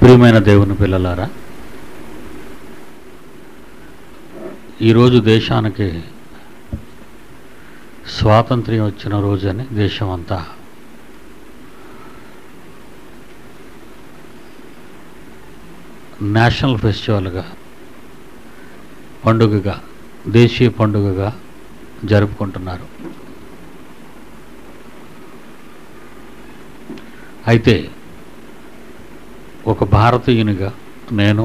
ప్రియమైన దేవుని పిల్లలారా, ఈరోజు దేశానికి స్వాతంత్ర్యం వచ్చిన రోజని దేశమంతా నేషనల్ ఫెస్టివల్గా, పండుగగా, దేశీయ పండుగగా జరుపుకుంటున్నారు. అయితే ఒక భారతీయునిగా నేను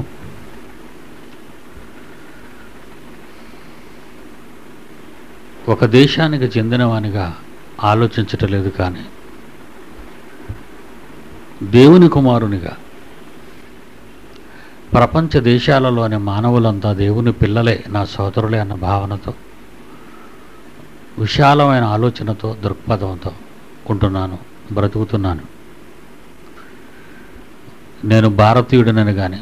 ఒక దేశానికి చెందినవానిగా ఆలోచించటలేదు, కానీ దేవుని కుమారునిగా ప్రపంచ దేశాలలోని మానవులంతా దేవుని పిల్లలే, నా సోదరులే అన్న భావనతో, విశాలమైన ఆలోచనతో, దృక్పథంతో ఉంటున్నాను, బ్రతుకుతున్నాను. నేను భారతీయుడినని కానీ,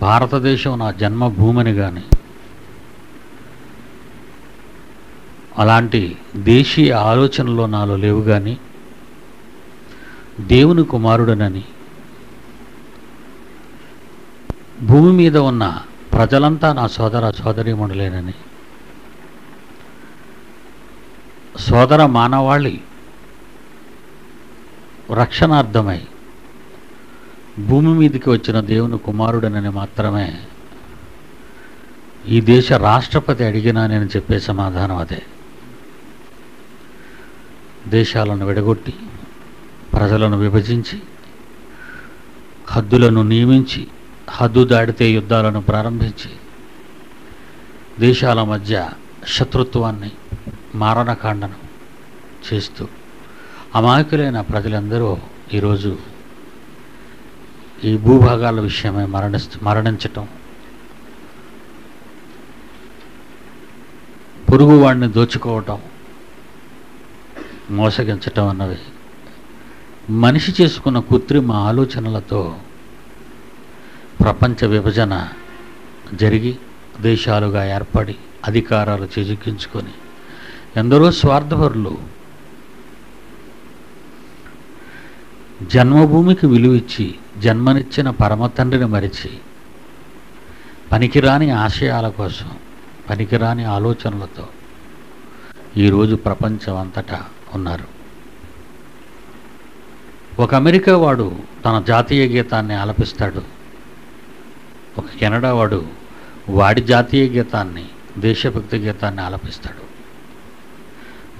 భారతదేశం నా జన్మభూమిని కానీ, అలాంటి దేశీయ ఆలోచనలో నాలో లేవు. కానీ దేవుని కుమారుడనని, భూమి మీద ఉన్న ప్రజలంతా నా సోదర సోదరీమణులేనని, సోదర మానవాళి రక్షణార్థమై భూమి మీదకి వచ్చిన దేవుని కుమారుడనని మాత్రమే ఈ దేశ రాష్ట్రపతి అడిగినా నేను చెప్పే సమాధానం అదే. దేశాలను విడగొట్టి, ప్రజలను విభజించి, హద్దులను నియమించి, హద్దు దాటితే యుద్ధాలను ప్రారంభించి, దేశాల మధ్య శత్రుత్వాన్ని, మారణకాండను చేస్తూ అమాయకులైన ప్రజలందరూ ఈరోజు ఈ భూభాగాల విషయమై మరణించటం, పొరుగువాడిని దోచుకోవటం, మోసగించటం అన్నవి మనిషి చేసుకున్న కృత్రిమ ఆలోచనలతో ప్రపంచ విభజన జరిగి దేశాలుగా ఏర్పడి అధికారాలు చేజిక్కించుకొని ఎందరో స్వార్థపరులు జన్మభూమికి విలువిచ్చి జన్మనిచ్చిన పరమ తండ్రిని మరిచి పనికిరాని ఆశయాల కోసం, పనికిరాని ఆలోచనలతో ఈరోజు ప్రపంచం అంతటా ఉన్నారు. ఒక అమెరికా వాడు తన జాతీయ గీతాన్ని ఆలపిస్తాడు, ఒక కెనడా వాడు వాడి జాతీయ గీతాన్ని, దేశభక్తి గీతాన్ని ఆలపిస్తాడు.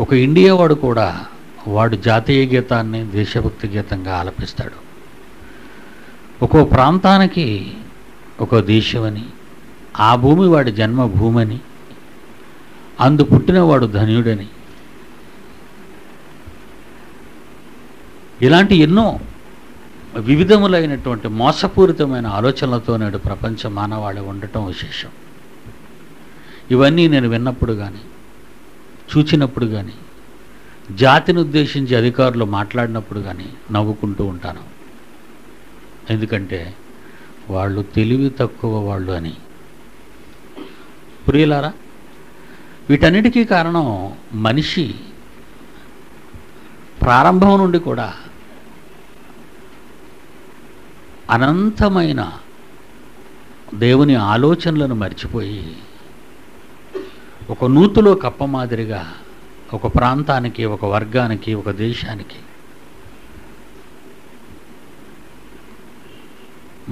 ఒక ఇండియా వాడు కూడా వాడు జాతీయ గీతాన్ని దేశభక్తి గీతంగా ఆలపిస్తాడు. ఒక్కో ప్రాంతానికి ఒక దేశమని, ఆ భూమి వాడి జన్మభూమని, అందు పుట్టినవాడు ధన్యుడని, ఇలాంటి ఎన్నో వివిధములైనటువంటి మోసపూరితమైన ఆలోచనలతో నేడు ప్రపంచ మానవాళి ఉండటం విశేషం. ఇవన్నీ నేను విన్నప్పుడు కానీ, చూచినప్పుడు కానీ, జాతిని ఉద్దేశించి అధికారులు మాట్లాడినప్పుడు కానీ నవ్వుకుంటూ ఉంటాను. ఎందుకంటే వాళ్ళు తెలివి తక్కువ వాళ్ళు అని. ప్రియులారా, వీటన్నిటికీ కారణం మనిషి ప్రారంభం నుండి కూడా అనంతమైన దేవుని ఆలోచనలను మర్చిపోయి ఒక నూతులో కప్ప మాదిరిగా ఒక ప్రాంతానికి, ఒక వర్గానికి, ఒక దేశానికి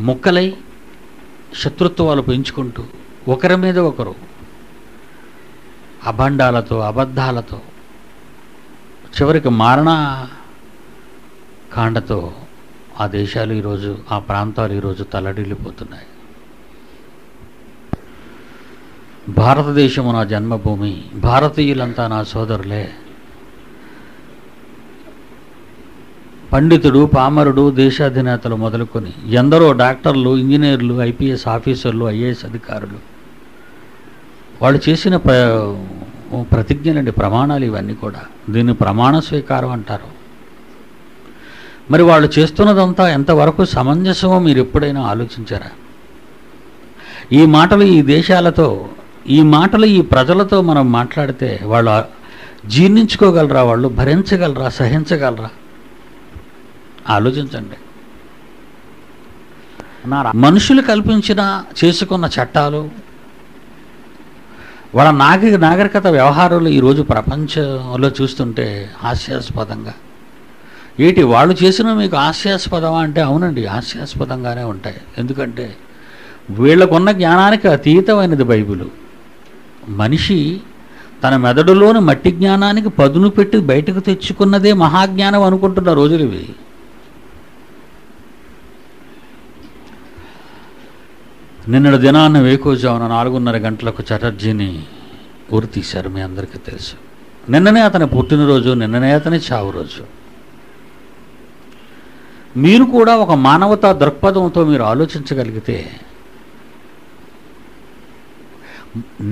ముక్కలై శత్రుత్వాలు పెంచుకుంటూ ఒకరి మీద ఒకరు అభండాలతో, అబద్ధాలతో, చివరికి మారణ కాండతో ఆ దేశాలు ఈరోజు, ఆ ప్రాంతాలు ఈరోజు తల్లడిల్లిపోతున్నాయి. భారతదేశము నా జన్మభూమి, భారతీయులంతా నా సోదరులే. పండితుడు, పామరుడు, దేశాధినేతలు మొదలుకొని ఎందరో డాక్టర్లు, ఇంజనీర్లు, ఐపీఎస్ ఆఫీసర్లు, ఐఏఎస్ అధికారులు వాళ్ళు చేసిన ప్రతిజ్ఞలండి, ప్రమాణాలు ఇవన్నీ కూడా. దీన్ని ప్రమాణ స్వీకారం అంటారు. మరి వాళ్ళు చేస్తున్నదంతా ఎంతవరకు సమంజసమో మీరు ఎప్పుడైనా ఆలోచించారా? ఈ మాటలు ఈ దేశాలతో, ఈ మాటలు ఈ ప్రజలతో మనం మాట్లాడితే వాళ్ళు జీర్ణించుకోగలరా? వాళ్ళు భరించగలరా? సహించగలరా? ఆలోచించండి. మనుషులు కల్పించిన చేసుకున్న చట్టాలు, వాళ్ళ నాగరికత వ్యవహారాలు ఈరోజు ప్రపంచంలో చూస్తుంటే హాస్యాస్పదంగా, ఏంటి వాళ్ళు చేసిన మీకు హాస్యాస్పదమా అంటే అవునండి, హాస్యాస్పదంగానే ఉంటాయి. ఎందుకంటే వీళ్ళకున్న జ్ఞానానికి అతీతమైనది బైబిలు. మనిషి తన మెదడులోని మట్టి జ్ఞానానికి పదును పెట్టి బయటకు తెచ్చుకున్నదే మహాజ్ఞానం అనుకుంటున్న రోజులు ఇవి. నిన్నటి దినాన్ని వేకువజామున 4:30 గంటలకు చటర్జీని ఊరి తీశారు, మీ అందరికీ తెలుసు. నిన్ననే అతని పుట్టినరోజు, నిన్ననే అతని చావు రోజు. మీరు కూడా ఒక మానవతా దృక్పథంతో మీరు ఆలోచించగలిగితే,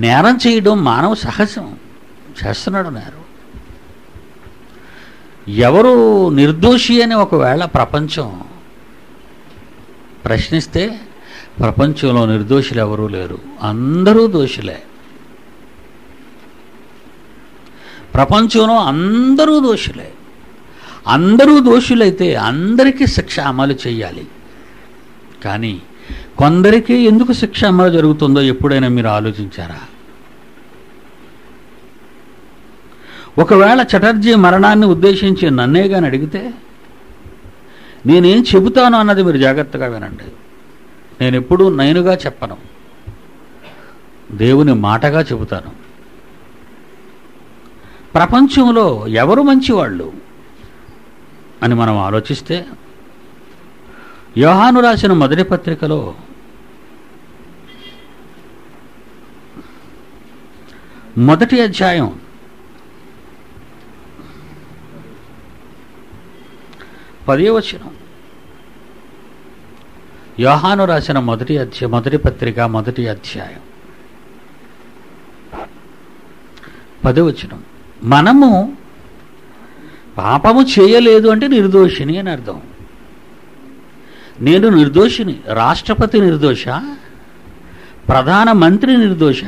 నేరం చేయడం మానవ సహజం, చేస్తున్నాడు నేరం. ఎవరు నిర్దోషి అని ఒకవేళ ప్రపంచం ప్రశ్నిస్తే, ప్రపంచంలో నిర్దోషులు ఎవరూ లేరు, అందరూ దోషులే. ప్రపంచంలో అందరూ దోషులే. అందరూ దోషులైతే అందరికీ శిక్ష అమలు చేయాలి. కానీ కొందరికి ఎందుకు శిక్ష అమలు జరుగుతుందో ఎప్పుడైనా మీరు ఆలోచించారా? ఒకవేళ చటర్జీ మరణాన్ని ఉద్దేశించి నన్నేగాని అడిగితే నేనేం చెబుతాను అన్నది మీరు జాగ్రత్తగా వినండి. నేను ఎప్పుడూ నేనుగా చెప్పను, దేవుని మాటగా చెబుతాను. ప్రపంచంలో ఎవరు మంచివాళ్ళు అని మనం ఆలోచిస్తే, యోహాను రాసిన మొదటి పత్రికలో మొదటి అధ్యాయం 10వ వచనం. యోహాను రాసిన మొదటి పత్రిక మొదటి అధ్యాయం 10వ వచనం. మనము పాపము చేయలేదు అంటే నిర్దోషిని అని అర్థం. నేను నిర్దోషిని. రాష్ట్రపతి నిర్దోష, ప్రధానమంత్రి నిర్దోష,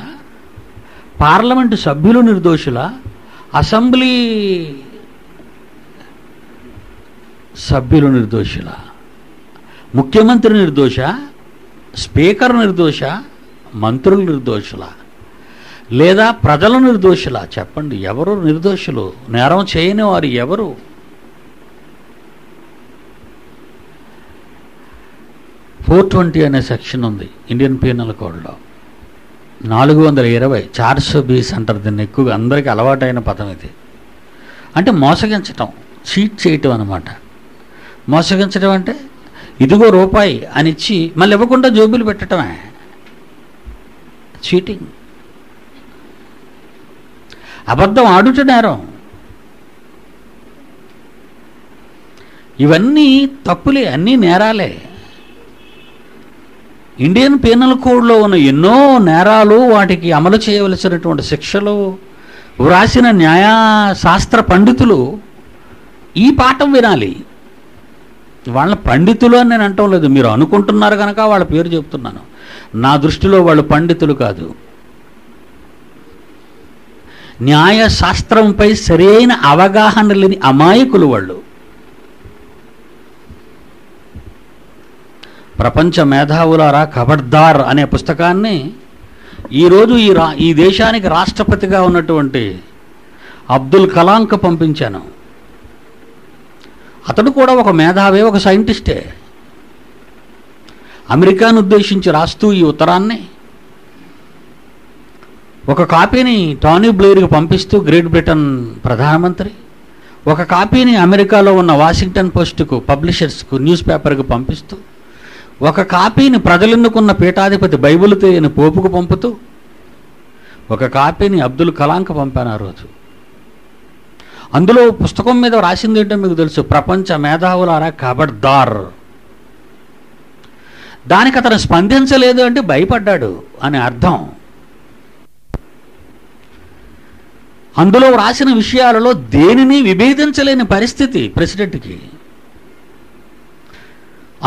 పార్లమెంటు సభ్యులు నిర్దోషుల, అసెంబ్లీ సభ్యులు నిర్దోషుల, ముఖ్యమంత్రి నిర్దోష, స్పీకర్ నిర్దోష, మంత్రులు నిర్దోషుల, లేదా ప్రజలు నిర్దోషుల? చెప్పండి, ఎవరు నిర్దోషులు? నేరం చేయని వారు ఎవరు? (420) అనే సెక్షన్ ఉంది ఇండియన్ పీనల్ కోడ్లో. 420 420 అంటారు దీన్ని. ఎక్కువగా అందరికీ అలవాటైన పదం ఇది. అంటే మోసగించటం, చీట్ చేయటం అన్నమాట. మోసగించడం అంటే ఇదిగో రూపాయి అని ఇచ్చి మళ్ళీ ఇవ్వకుండా జోబులు పెట్టడమే చీటింగ్. అబద్ధం ఆడుట నేరం. ఇవన్నీ తప్పులే, అన్నీ నేరాలే. ఇండియన్ పీనల్ కోడ్లో ఉన్న ఎన్నో నేరాలు, వాటికి అమలు చేయవలసినటువంటి శిక్షలు వ్రాసిన న్యాయశాస్త్ర పండితులు ఈ పాఠం వినాలి. వాళ్ళ పండితులు అని నేను అంటం లేదు, మీరు అనుకుంటున్నారు కనుక వాళ్ళ పేరు చెప్తున్నాను. నా దృష్టిలో వాళ్ళు పండితులు కాదు. న్యాయశాస్త్రంపై సరైన అవగాహన లేని అమాయకులు వాళ్ళు. ప్రపంచ మేధావులారా, ఖబర్దార్ అనే పుస్తకాన్ని ఈరోజు ఈ దేశానికి రాష్ట్రపతిగా ఉన్నటువంటి అబ్దుల్ కలాంకు పంపించాను. అతడు కూడా ఒక మేధావే, ఒక సైంటిస్టే. అమెరికాను ఉద్దేశించి రాస్తూ ఈ ఉత్తరాన్ని ఒక కాపీని టానీ బ్లెయిర్కి పంపిస్తూ, గ్రేట్ బ్రిటన్ ప్రధానమంత్రి, ఒక కాపీని అమెరికాలో ఉన్న వాషింగ్టన్ పోస్టుకు, పబ్లిషర్స్కు, న్యూస్ పేపర్కు పంపిస్తూ, ఒక కాపీని ప్రజలెన్నుకున్న పీఠాధిపతి బైబిల్ తెలియని పోపుకు పంపుతూ, ఒక కాపీని అబ్దుల్ కలాంకు పంపాను ఆ రోజు. అందులో పుస్తకం మీద రాసింది ఏంటో మీకు తెలుసు, ప్రపంచ మేధావులారా ఖబర్దార్. దానికి అతను స్పందించలేదు అంటే భయపడ్డాడు అని అర్థం. అందులో రాసిన విషయాలలో దేనిని విభేదించలేని పరిస్థితి ప్రెసిడెంట్కి.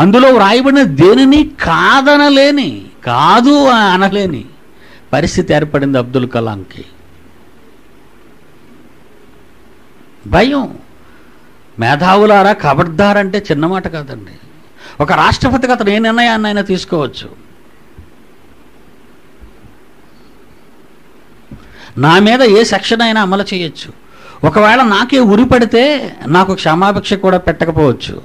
అందులో వ్రాయబడిన దేనిని కాదనలేని, కాదు అనలేని పరిస్థితి ఏర్పడింది అబ్దుల్ కలాంకి. భయం. మేధావులారా ఖబర్దార్ అంటే చిన్న మాట కాదండి. ఒక రాష్ట్రపతికి అతను ఏ నిర్ణయాన్ని అయినా తీసుకోవచ్చు. నా మీద ఏ సెక్షన్ అయినా అమలు చేయొచ్చు. ఒకవేళ నాకే ఉరి పడితే నాకు క్షమాభిక్ష కూడా పెట్టకపోవచ్చు.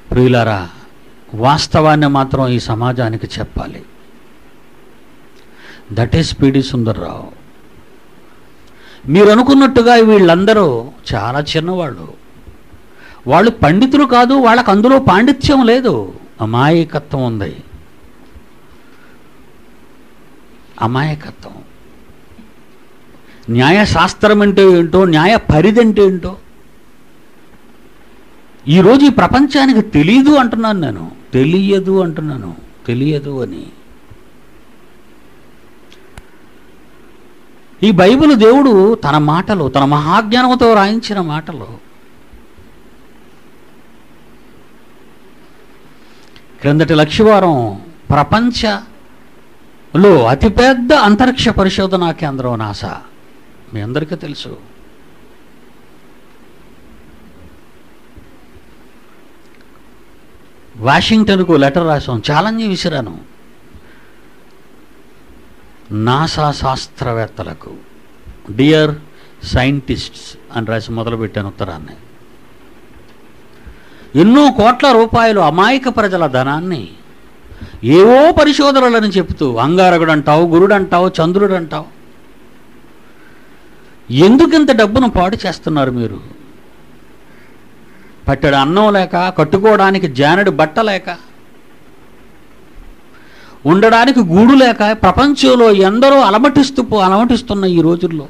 ప్రియులారా, వాస్తవాన్ని మాత్రం ఈ సమాజానికి చెప్పాలి. దట్ ఈస్ పిడి సుందర్రావు. మీరు అనుకున్నట్టుగా వీళ్ళందరూ చాలా చిన్నవాళ్ళు. వాళ్ళు పండితులు కాదు, వాళ్ళకు అందులో పాండిత్యం లేదు, అమాయకత్వం ఉంది. అమాయకత్వం. న్యాయశాస్త్రం అంటే ఏంటో, న్యాయ పరిధి అంటే ఏంటో ఈరోజు ఈ ప్రపంచానికి తెలియదు అంటున్నాను. నేను తెలియదు అంటున్నాను, తెలియదు అని. ఈ బైబిల్ దేవుడు తన మాటలు, తన మహాజ్ఞానంతో రాయించిన మాటలు. క్రిందటి లక్షవారం ప్రపంచంలో అతిపెద్ద అంతరిక్ష పరిశోధనా కేంద్రం నాసా, మీ అందరికీ తెలుసు. వాషింగ్టన్కు లెటర్ రాసాం, ఛాలెంజ్ విసిరాను. నాసా శాస్త్రవేత్తలకు, డియర్ సైంటిస్ట్స్ అని రాసి మొదలుపెట్టాను ఉత్తరాన్ని. ఎన్నో కోట్ల రూపాయలు అమాయక ప్రజల ధనాన్ని ఏవో పరిశోధనలని చెప్తూ అంగారకుడు అంటావు, గురుడు అంటావు, చంద్రుడు అంటావు. ఎందుకింత డబ్బును పాడు చేస్తున్నారు మీరు? పట్టెడు అన్నం లేక, కట్టుకోవడానికి జానెడు బట్ట లేక, ఉండడానికి గూడు లేక ప్రపంచంలో ఎందరో అలమటిస్తున్న ఈ రోజుల్లో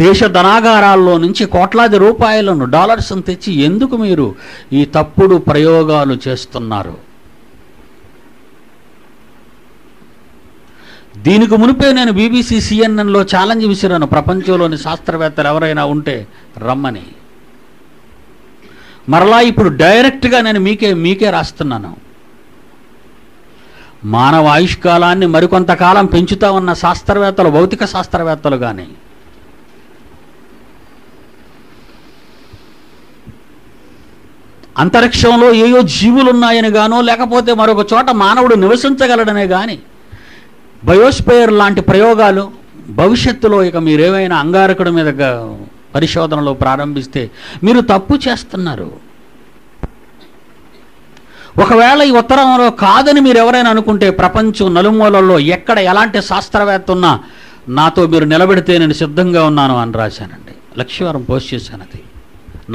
దేశ ధనాగారాల్లో నుంచి కోట్లాది రూపాయలను, డాలర్స్ను తెచ్చి ఎందుకు మీరు ఈ తప్పుడు ప్రయోగాలు చేస్తున్నారు? దీనికి మునిపే నేను BBC CNN ఛాలెంజ్ విసిరాను, ప్రపంచంలోని శాస్త్రవేత్తలు ఎవరైనా ఉంటే రమ్మని. మరలా ఇప్పుడు డైరెక్ట్గా నేను మీకే రాస్తున్నాను. మానవ ఆయుష్కాలాన్ని మరికొంతకాలం పెంచుతా ఉన్న శాస్త్రవేత్తలు, భౌతిక శాస్త్రవేత్తలు కానీ, అంతరిక్షంలో ఏయో జీవులు ఉన్నాయని గానో, లేకపోతే మరొక చోట మానవుడు నివసించగలడనే కానీ, బయోస్పేర్ లాంటి ప్రయోగాలు భవిష్యత్తులో ఇక మీరేమైనా అంగారకుడి మీద పరిశోధనలు ప్రారంభిస్తే మీరు తప్పు చేస్తున్నారు. ఒకవేళ ఈ ఉత్తరంలో కాదని మీరు ఎవరైనా అనుకుంటే, ప్రపంచం నలుమూలల్లో ఎక్కడ ఎలాంటి శాస్త్రవేత్త ఉన్నా నాతో మీరు నిలబెడితే నేను సిద్ధంగా ఉన్నాను అని రాశానండి. లక్ష్యవారం పోస్ట్ చేశాను. అది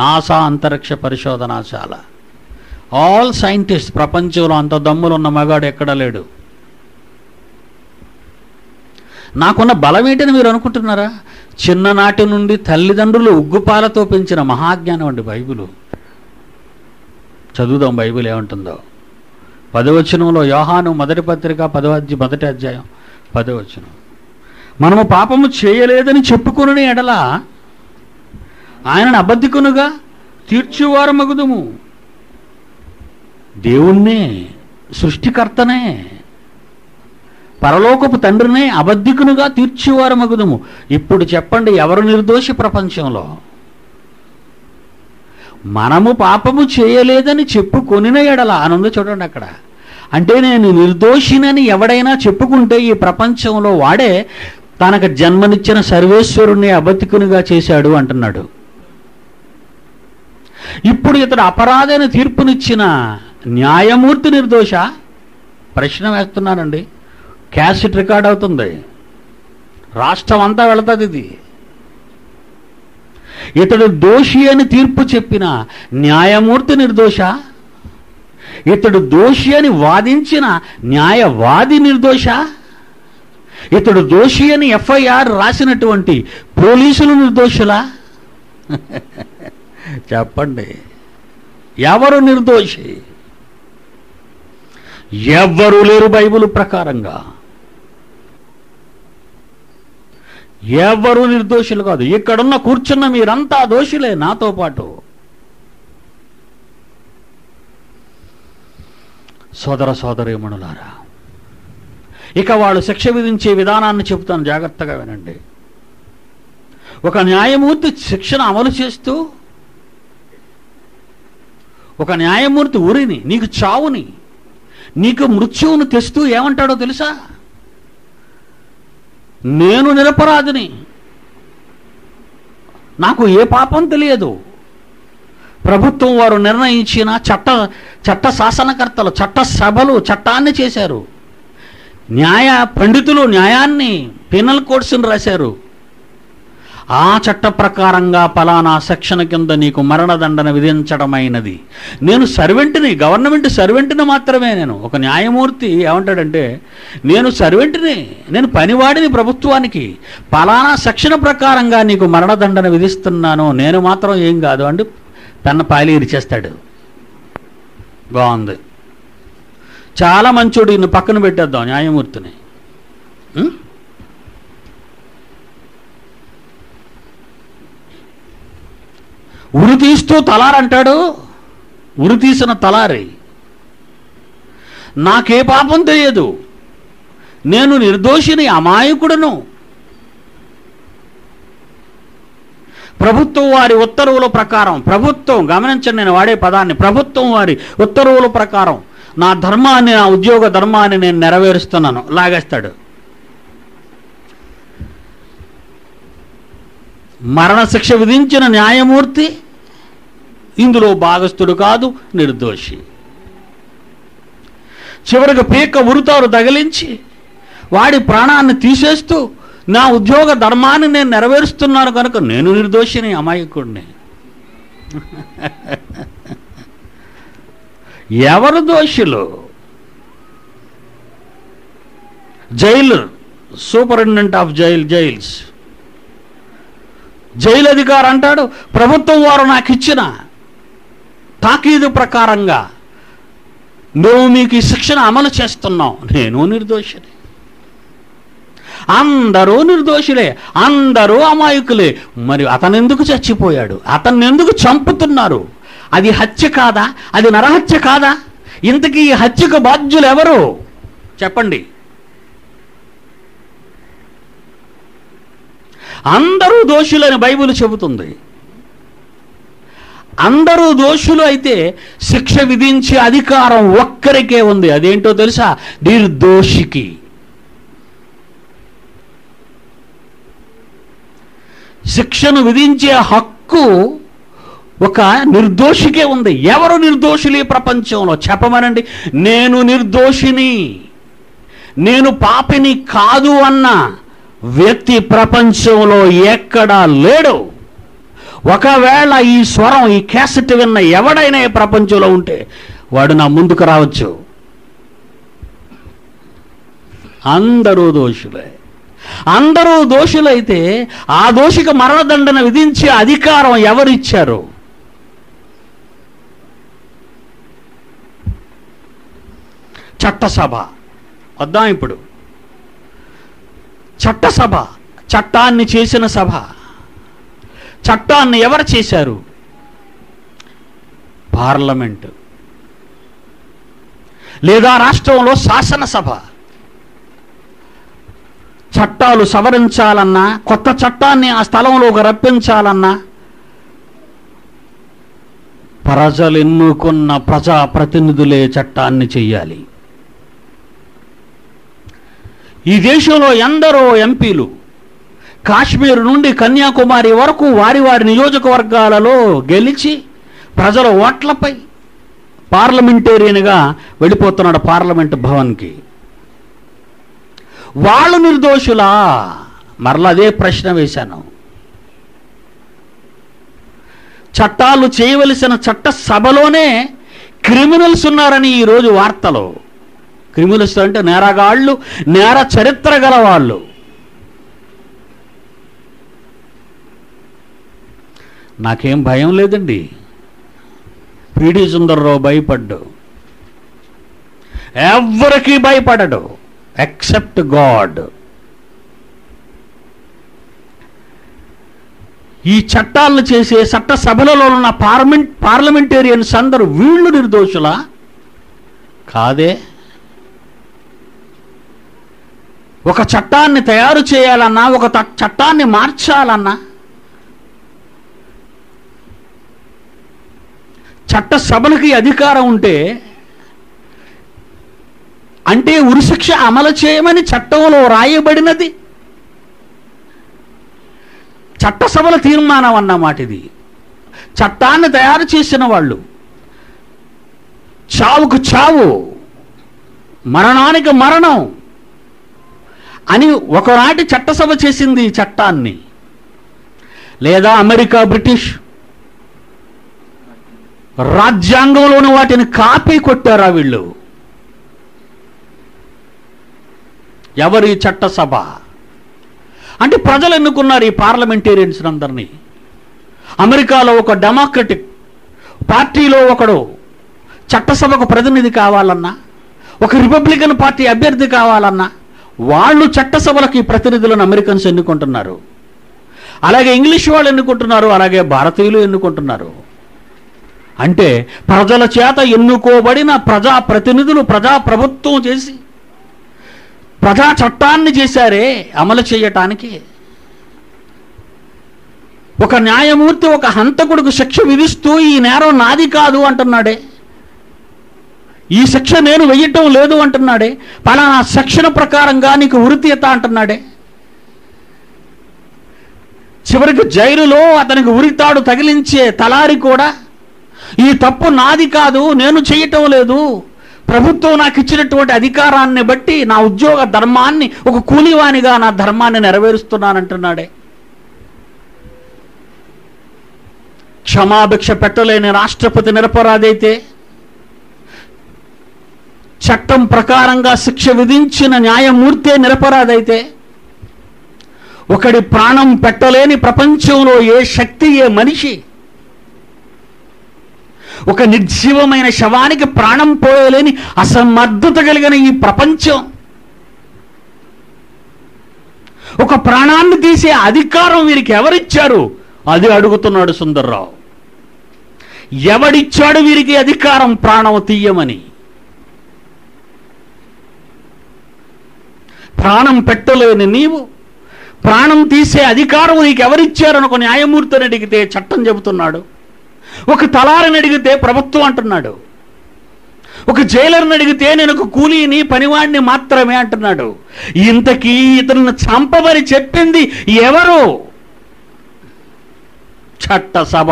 నాసా అంతరిక్ష పరిశోధనాశాల. ఆల్ సైంటిస్ట్, ప్రపంచంలో అంత దమ్ములున్న మగాడు ఎక్కడా లేడు. నాకున్న బలం ఏంటని మీరు అనుకుంటున్నారా? చిన్ననాటి నుండి తల్లిదండ్రులు ఉగ్గుపాలతో పెంచిన మహాజ్ఞానం అండి బైబిలు. చదువుదాం బైబిల్ ఏమంటుందో. 10వ వచనంలో, యోహాను మొదటి పత్రిక 1వ అధ్యాయం 10వ వచనం, మనము పాపము చేయలేదని చెప్పుకుని ఎడల ఆయనను అబద్ధికునుగా తీర్చువారమగుదుము. దేవుణ్ణే, సృష్టికర్తనే, పరలోకపు తండ్రినే అబద్ధికునుగా తీర్చువారమగుదుము. ఇప్పుడు చెప్పండి, ఎవరు నిర్దోషి ప్రపంచంలో? మనము పాపము చేయలేదని చెప్పుకొనిన ఎడల అని ఉంది చూడండి అక్కడ. అంటే నేను నిర్దోషినని ఎవడైనా చెప్పుకుంటే ఈ ప్రపంచంలో వాడే తనకు జన్మనిచ్చిన సర్వేశ్వరుణ్ణి అబద్ధికునిగా చేశాడు అంటున్నాడు. ఇప్పుడు ఇతడు అపరాధైన తీర్పునిచ్చిన న్యాయమూర్తి నిర్దోష? ప్రశ్న వేస్తున్నానండి. క్యాసెట్ రికార్డ్ అవుతుంది, రాష్ట్రం అంతా వెళుతుంది ఇది. ఇతడు దోషి అని తీర్పు చెప్పిన న్యాయమూర్తి నిర్దోష? ఇతడు దోషి అని వాదించిన న్యాయవాది నిర్దోష? ఇతడు దోషి అని FIR రాసినటువంటి పోలీసులు నిర్దోషులా? చెప్పండి, ఎవరు నిర్దోషి? ఎవ్వరూ లేరు బైబిల్ ప్రకారంగా. ఎవ్వరూ నిర్దోషులు కాదు. ఇక్కడున్న కూర్చున్న మీరంతా దోషులే నాతో పాటు. సోదర సోదరీమణులారా, ఇక వాళ్ళు శిక్ష విధించే విధానాన్ని చెబుతాను, జాగ్రత్తగా వినండి. ఒక న్యాయమూర్తి శిక్షను అమలు చేస్తూ ఒక న్యాయమూర్తి ఉరిని, నీకు చావుని, నీకు మృత్యువును తెస్తూ ఏమంటాడో తెలుసా? నేను నిరపరాధిని, నాకు ఏ పాపం తెలియదు. ప్రభుత్వం వారు నిర్ణయించిన చట్ట శాసనకర్తలు, చట్ట సభలు చట్టాన్ని చేశారు. న్యాయ పండితులు న్యాయాన్ని, పీనల్ కోడ్స్ని రాశారు. ఆ చట్ట ప్రకారంగా పలానా సెక్షన్ కింద నీకు మరణదండన విధించడమైనది. నేను సర్వెంట్ని, గవర్నమెంట్ సర్వెంట్ని మాత్రమే. నేను ఒక న్యాయమూర్తి ఏమంటాడంటే, నేను సర్వెంట్ని, నేను పనివాడిని ప్రభుత్వానికి, పలానా సెక్షన్ ప్రకారంగా నీకు మరణదండన విధిస్తున్నాను, నేను మాత్రం ఏం కాదు అంటే పెన్న పాలి ఇరిచేస్తాడు. బాగుంది, చాలా మంచోడు, ఇన్ని పక్కన పెట్టేద్దాం న్యాయమూర్తిని. ఉరి తీస్తూ తలారంటాడు. ఉరి తీసిన తలారి, నాకే పాపం తెలియదు, నేను నిర్దోషిని, అమాయకుడును. ప్రభుత్వం వారి ఉత్తర్వుల ప్రకారం, ప్రభుత్వం, గమనించండి నేను వాడే పదాన్ని, ప్రభుత్వం వారి ఉత్తర్వుల ప్రకారం నా ధర్మాన్ని, నా ఉద్యోగ ధర్మాన్ని నేను నెరవేరుస్తున్నాను, లాగేస్తాడు. మరణశిక్ష విధించిన న్యాయమూర్తి ఇందులో భాగస్థుడు కాదు, నిర్దోషి. చివరికి పీక ఉరుతారు తగిలించి వాడి ప్రాణాన్ని తీసేస్తూ నా ఉద్యోగ ధర్మాన్ని నేను నెరవేరుస్తున్నాను కనుక నేను నిర్దోషిని, అమాయకుడిని. ఎవరు దోషులు? Jailer, superintendent of jails, jail అధికారి అంటాడు, ప్రభుత్వం వారు నాకు ఇచ్చిన తాకీదు ప్రకారంగా మేము మీకు ఈ శిక్షణ అమలు చేస్తున్నాం, నేను నిర్దోషిని. అందరూ నిర్దోషులే, అందరూ అమాయకులే. మరి అతను ఎందుకు చచ్చిపోయాడు? అతన్ని ఎందుకు చంపుతున్నారు? అది హత్య కాదా? అది నరహత్య కాదా? ఇంతకీ ఈ హత్యకు బాధ్యులు ఎవరు చెప్పండి? అందరూ దోషులని బైబిల్ చెబుతుంది. అందరూ దోషులు అయితే శిక్ష విధించే అధికారం ఒక్కరికే ఉంది. అదేంటో తెలుసా? నిర్దోషికి. శిక్షను విధించే హక్కు ఒక నిర్దోషికే ఉంది. ఎవరు నిర్దోషులు ఈ ప్రపంచంలో చెప్పమనండి. నేను నిర్దోషిని, నేను పాపిని కాదు అన్న వ్యక్తి ప్రపంచంలో ఎక్కడా లేడు. ఒకవేళ ఈ స్వరం, ఈ క్యాసెట్ విన్న ఎవడైనా ఈ ప్రపంచంలో ఉంటే వాడు నా ముందుకు రావచ్చు. అందరూ దోషులే. అందరూ దోషులైతే ఆ దోషికి మరణదండన విధించే అధికారం ఎవరిచ్చారు? చట్టసభ. వద్దాం ఇప్పుడు. చట్టసభ, చట్టాన్ని చేసిన సభ. చట్టాన్ని ఎవరు చేశారు? పార్లమెంటు లేదా రాష్ట్రంలో శాసనసభ. చట్టాలు సవరించాలన్నా, కొత్త చట్టాన్ని ఆ స్థలంలోకి రప్పించాలన్నా ప్రజలు ఎన్నుకున్న ప్రజాప్రతినిధులే చట్టాన్ని చెయ్యాలి. ఈ దేశంలో ఎందరో ఎంపీలు కాశ్మీర్ నుండి కన్యాకుమారి వరకు వారి వారి నియోజకవర్గాలలో గెలిచి ప్రజల ఓట్లపై పార్లమెంటేరియన్గా వెళ్ళిపోతున్నాడు పార్లమెంట్ భవన్కి. వాళ్ళు నిర్దోషులా? మరలా అదే ప్రశ్న వేశాను. చట్టాలు చేయవలసిన చట్ట సభలోనే క్రిమినల్స్ ఉన్నారని ఈరోజు వార్తలు. క్రిమినల్స్ అంటే నేరగాళ్ళు, నేర చరిత్ర గల వాళ్ళు. నాకేం భయం లేదండి. పిడి సుందర్రావు భయపడ్డు, ఎవరికి భయపడడు ఎక్సెప్ట్ గాడ్. ఈ చట్టాలను చేసే చట్ట సభలలో ఉన్న పార్లమెంటేరియన్స్ అందరూ వీళ్ళు నిర్దోషులా? కాదే. ఒక చట్టాన్ని తయారు చేయాలన్నా, ఒక చట్టాన్ని మార్చాలన్నా చట్టసభలకి అధికారం ఉంటే అంటే ఉరిశిక్ష అమలు చేయమని చట్టంలో రాయబడినది చట్టసభల తీర్మానం అన్నమాట. ఇది చట్టాన్ని తయారు చేసిన వాళ్ళు చావుకు చావు, మరణానికి మరణం అని ఒకనాటి చట్టసభ చేసింది ఈ చట్టాన్ని. లేదా అమెరికా, బ్రిటిష్ రాజ్యాంగంలోని వాటిని కాపీ కొట్టారా వీళ్ళు? ఎవరి చట్టసభ అంటే ప్రజలు ఎన్నుకున్నారు ఈ పార్లమెంటేరియన్స్ అందరినీ. అమెరికాలో ఒక డెమోక్రటిక్ పార్టీలో ఒకడు చట్టసభకు ప్రతినిధి కావాలన్నా, ఒక రిపబ్లికన్ పార్టీ అభ్యర్థి కావాలన్నా వాళ్ళు చట్టసభలకి ప్రతినిధులను అమెరికన్స్ ఎన్నుకుంటున్నారు. అలాగే ఇంగ్లీష్ వాళ్ళు ఎన్నుకుంటున్నారు, అలాగే భారతీయులు ఎన్నుకుంటున్నారు. అంటే ప్రజల చేత ఎన్నుకోబడిన ప్రజా ప్రతినిధులు ప్రజాప్రభుత్వం చేసి ప్రజా చట్టాన్ని చేశారే అమలు చేయటానికి. ఒక న్యాయమూర్తి ఒక హంతకుడికి శిక్ష విధిస్తూ ఈ నేరం నాది కాదు అంటున్నాడే, ఈ శిక్ష నేను వెయ్యటం లేదు అంటున్నాడే, పలానా సెక్షన్ ప్రకారంగా నీకు ఉరితీత అంటున్నాడే. చివరికి జైలులో అతనికి ఉరితాడు తగిలించే తలారి కూడా ఈ తప్పు నాది కాదు, నేను చేయటం లేదు, ప్రభుత్వం నాకు ఇచ్చినటువంటి అధికారాన్ని బట్టి నా ఉద్యోగ ధర్మాన్ని ఒక కూలివానిగా నా ధర్మాన్ని నెరవేరుస్తున్నానంటున్నాడే. క్షమాభిక్ష పెట్టలేని రాష్ట్రపతి నిరపరాధైతే, చట్టం ప్రకారంగా శిక్ష విధించిన న్యాయమూర్తే నిరపరాధైతే, ఒకడి ప్రాణం పెట్టలేని ప్రపంచంలో ఏ శక్తి, ఏ మనిషి, ఒక నిర్జీవమైన శవానికి ప్రాణం పోయలేని అసమర్థత కలిగిన ఈ ప్రపంచం ఒక ప్రాణాన్ని తీసే అధికారం వీరికి ఎవరిచ్చారు? అది అడుగుతున్నాడు సుందర్రావు. ఎవడిచ్చాడు వీరికి అధికారం ప్రాణం తీయమని? ప్రాణం పెట్టలేని నీవు ప్రాణం తీసే అధికారం నీకు ఎవరిచ్చారని ఒక న్యాయమూర్తిని అడిగితే చట్టం చెబుతున్నాడు, ఒక తలారిని అడిగితే ప్రభుత్వం అంటున్నాడు, ఒక జైలర్ని అడిగితే నేను ఒక కూలీని పనివాడిని మాత్రమే అంటున్నాడు. ఇంతకీ ఇతను చంపమని చెప్పింది ఎవరు? చట్టసభ.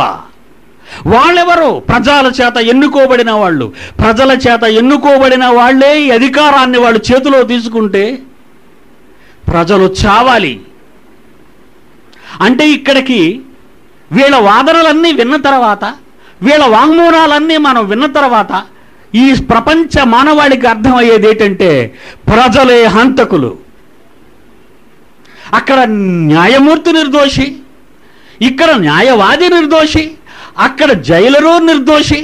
వాళ్ళెవరు? ప్రజల చేత ఎన్నుకోబడిన వాళ్ళు. ప్రజల చేత ఎన్నుకోబడిన వాళ్లే ఈ అధికారాన్ని వాళ్ళు చేతిలో తీసుకుంటే ప్రజలు చావాలి. అంటే ఇక్కడికి వీళ్ళ వాదనలన్నీ విన్న తర్వాత, వీళ్ళ వాంగ్మూలాలన్నీ మనం విన్న తర్వాత ఈ ప్రపంచ మానవాళికి అర్థమయ్యేది ఏంటంటే ప్రజలే హంతకులు. అక్కడ న్యాయమూర్తి నిర్దోషి, ఇక్కడ న్యాయవాది నిర్దోషి, అక్కడ జైలరు నిర్దోషి,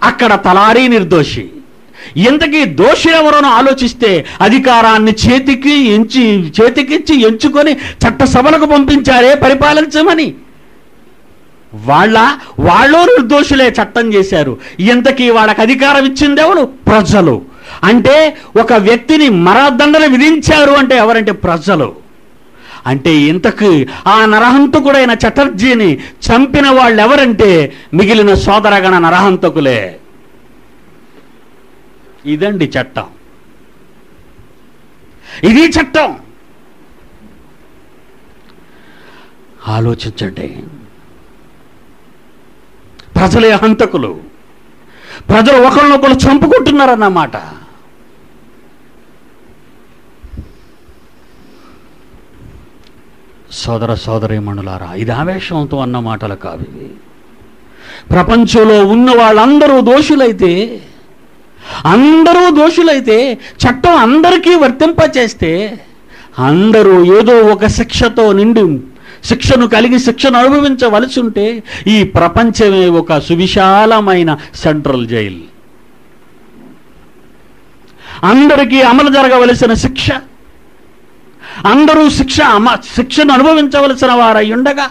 అక్కడ తలారీ నిర్దోషి. ఇంతకీ దోషి ఎవరోనో ఆలోచిస్తే అధికారాన్ని చేతికిచ్చి ఎంచుకొని చట్టసభలకు పంపించారే పరిపాలించమని. వాళ్ళు నిర్దోషులే చట్టం చేశారు. ఇంతకీ వాళ్ళకి అధికారం ఇచ్చింది ఎవరు? ప్రజలు. అంటే ఒక వ్యక్తిని మరణదండన విధించారు అంటే ఎవరంటే ప్రజలు. అంటే ఇంతకు ఆ నరహంతకుడైన చటర్జీని చంపిన వాళ్ళు ఎవరంటే మిగిలిన సోదరగణ నరహంతకులే. ఇదండి చట్టం, ఇది చట్టం. ఆలోచించండి. ప్రజలే హంతకులు, ప్రజలు ఒకరినొకరు చంపుకుంటున్నారన్నమాట. సోదర సోదరీమణులారా, ఇది ఆవేశంతో అన్న మాటలు కావు ఇవి. ప్రపంచంలో ఉన్న వాళ్ళందరూ దోషులైతే చట్టం అందరికీ వర్తింపచేస్తే అందరూ ఏదో ఒక శిక్షతో నిండి శిక్షను కలిగి శిక్షను అనుభవించవలసి ఉంటే ఈ ప్రపంచమే ఒక సువిశాలమైన సెంట్రల్ జైల్. అందరికీ అమలు జరగవలసిన శిక్ష, అందరూ శిక్షను అనుభవించవలసిన వారై ఉండగా